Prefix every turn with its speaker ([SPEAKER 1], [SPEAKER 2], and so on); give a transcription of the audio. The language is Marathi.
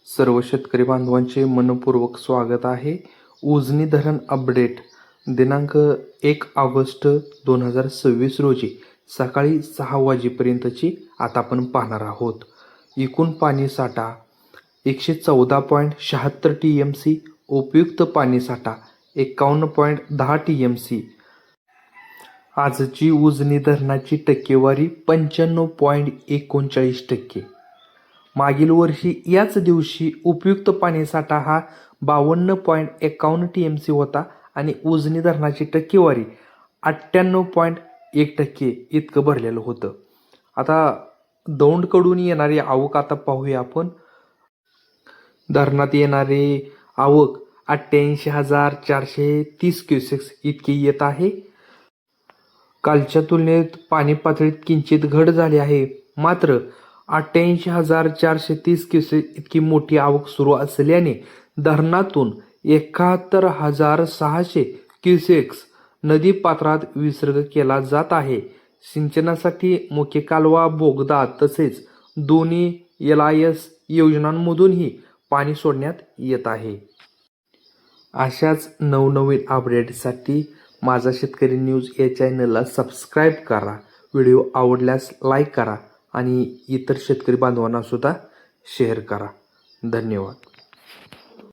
[SPEAKER 1] सर्व शेतकरी बांधवांचे मनपूर्वक स्वागत आहे. उजनी धरण अपडेट दिनांक 1 ऑगस्ट 2026 रोजी सकाळी 6 वाजेपर्यंतची आता आपण पाहणार आहोत. एकूण पाणी साठा 114.76 TMC, उपयुक्त पाणी साठा 51.10 TMC. आजची उजनी धरणाची टक्केवारी 95.39%. मागील वर्षी याच दिवशी उपयुक्त पाणीसाठा हा 52.51 TMC होता आणि उजनी धरणाची टक्केवारी 98.1% इतकं भरलेलं होतं. आता दौंडकडून येणारी आवक आता पाहूया आपण. धरणात येणारी आवक 88,430 क्युसेक्स इतकी येत आहे. कालच्या तुलनेत पाणी पातळीत किंचित घट झाली आहे, मात्र 88,430 क्युसेक इतकी मोठी आवक सुरू असल्याने धरणातून 71,600 क्युसेक्स नदी पात्रात विसर्ग केला जात आहे. सिंचनासाठी मुख्य कालवा, बोगदा तसेच दोन्ही LIS योजनांमधूनही पाणी सोडण्यात येत आहे. अशाच नवनवीन अपडेटसाठी माझा शेतकरी न्यूज या चॅनलला सबस्क्राईब करा. व्हिडिओ आवडल्यास लाईक करा आणि इतर शेतकरी बांधवांना सुद्धा शेअर करा. धन्यवाद.